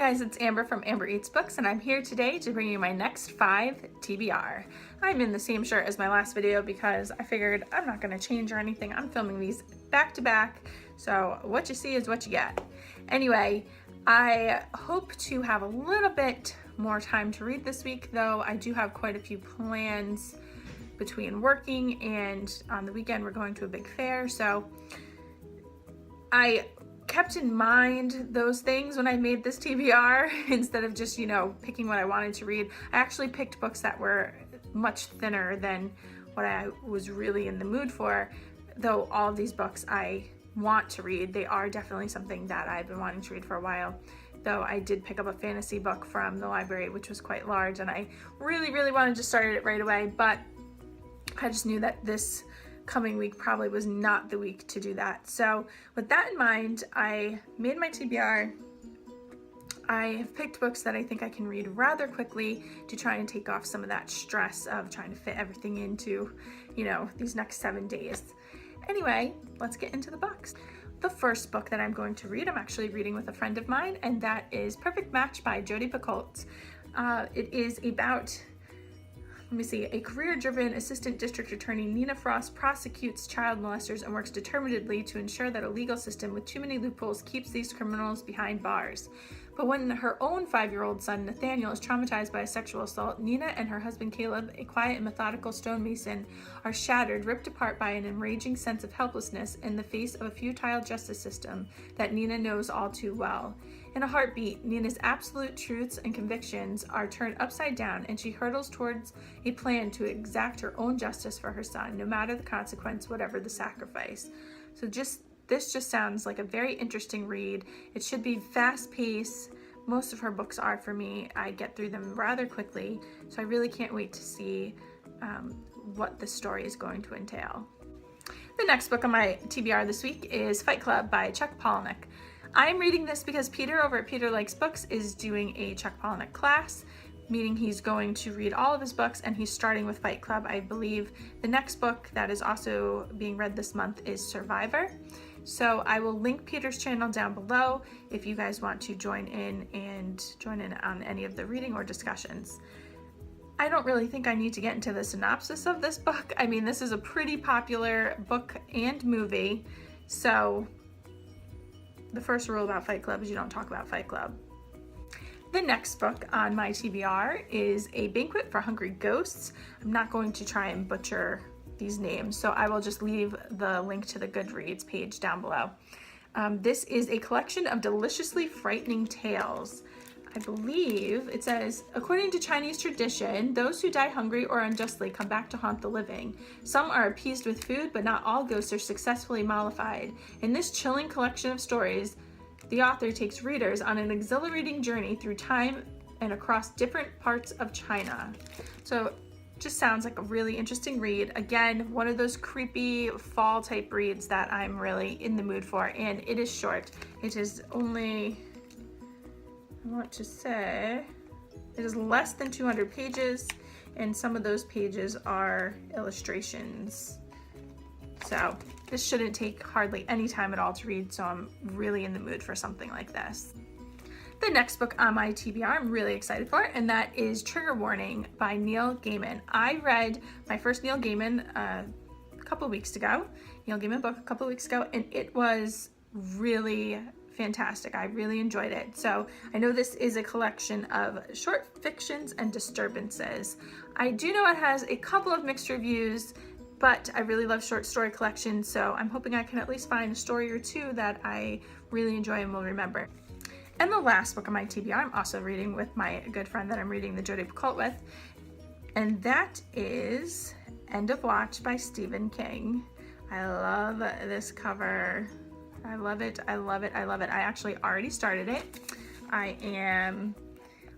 guys, it's Amber from Amber Eats Books, and I'm here today to bring you my next 5 TBR. I'm in the same shirt as my last video because I figured I'm not going to change or anything. I'm filming these back to back, so what you see is what you get. Anyway, I hope to have a little bit more time to read this week, though I do have quite a few plans between working and on the weekend we're going to a big fair, so I kept in mind those things when I made this TBR instead of just, picking what I wanted to read. I actually picked books that were much thinner than what I was really in the mood for, though all of these books I want to read. They are definitely something that I've been wanting to read for a while, though I did pick up a fantasy book from the library, which was quite large, and I really wanted to start it right away, but I just knew that this coming week probably was not the week to do that. So with that in mind, I made my TBR. I have picked books that I think I can read rather quickly to try and take off some of that stress of trying to fit everything into, these next 7 days. Anyway, let's get into the books. The first book that I'm going to read, I'm actually reading with a friend of mine, and that is Perfect Match by Jodi Picoult. It is about a career-driven assistant district attorney, Nina Frost, prosecutes child molesters and works determinedly to ensure that a legal system with too many loopholes keeps these criminals behind bars. But when her own 5-year-old son, Nathaniel, is traumatized by a sexual assault, Nina and her husband, Caleb, a quiet and methodical stonemason, are shattered, ripped apart by an enraging sense of helplessness in the face of a futile justice system that Nina knows all too well. In a heartbeat, Nina's absolute truths and convictions are turned upside down, and she hurtles towards a plan to exact her own justice for her son, no matter the consequence, whatever the sacrifice. So this just sounds like a very interesting read. It should be fast-paced. Most of her books are for me. I get through them rather quickly, so I really can't wait to see what the story is going to entail. The next book on my TBR this week is Fight Club by Chuck Palahniuk. I'm reading this because Peter over at Peter Likes Books is doing a Chuck Palahniuk class, meaning he's going to read all of his books, and he's starting with Fight Club. I believe the next book that is also being read this month is Survivor. So I will link Peter's channel down below if you guys want to join in on any of the reading or discussions. I don't really think I need to get into the synopsis of this book. I mean, this is a pretty popular book and movie, so the first rule about Fight Club is you don't talk about Fight Club. The next book on my TBR is A Banquet for Hungry Ghosts. I'm not going to try and butcher these names, so I will just leave the link to the Goodreads page down below. This is a collection of deliciously frightening tales. I believe it says, according to Chinese tradition, those who die hungry or unjustly come back to haunt the living. Some are appeased with food, but not all ghosts are successfully mollified. In this chilling collection of stories, the author takes readers on an exhilarating journey through time and across different parts of China. So just sounds like a really interesting read. Again, one of those creepy fall type reads that I'm really in the mood for, and it is short. It is only, I want to say, it is less than 200 pages, and some of those pages are illustrations. So this shouldn't take hardly any time at all to read, so I'm really in the mood for something like this. The next book on my TBR I'm really excited for, and that is Trigger Warning by Neil Gaiman. I read my first Neil Gaiman book a couple weeks ago, and it was really fantastic. I really enjoyed it. So I know this is a collection of short fictions and disturbances. I do know it has a couple of mixed reviews, but I really love short story collections, so I'm hoping I can at least find a story or two that I really enjoy and will remember. And the last book on my TBR I'm also reading with my good friend that I'm reading the Jodi Picoult with, and that is End of Watch by Stephen King. I love this cover. I love it. I actually already started it. I am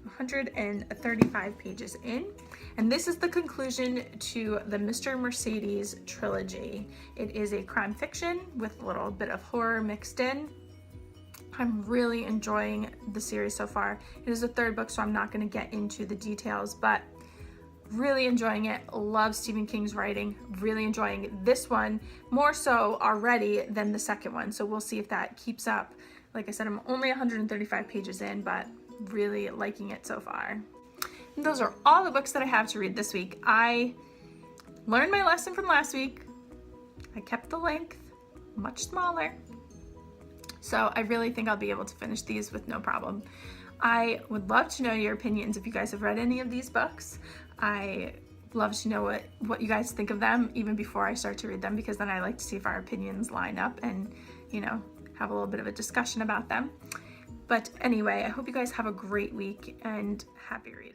135 pages in, and this is the conclusion to the Mr. Mercedes trilogy. It is a crime fiction with a little bit of horror mixed in. I'm really enjoying the series so far. It is the third book, so I'm not going to get into the details, but really enjoying it. Love Stephen King's writing. Really enjoying this one more so already than the second one, so we'll see if that keeps up. Like I said, I'm only 135 pages in, but really liking it so far. And those are all the books that I have to read this week. I learned my lesson from last week. I kept the length much smaller. So I really think I'll be able to finish these with no problem. I would love to know your opinions if you guys have read any of these books. I love to know what you guys think of them even before I start to read them, because then I like to see if our opinions line up and, you know, have a little bit of a discussion about them. But anyway, I hope you guys have a great week and happy reading.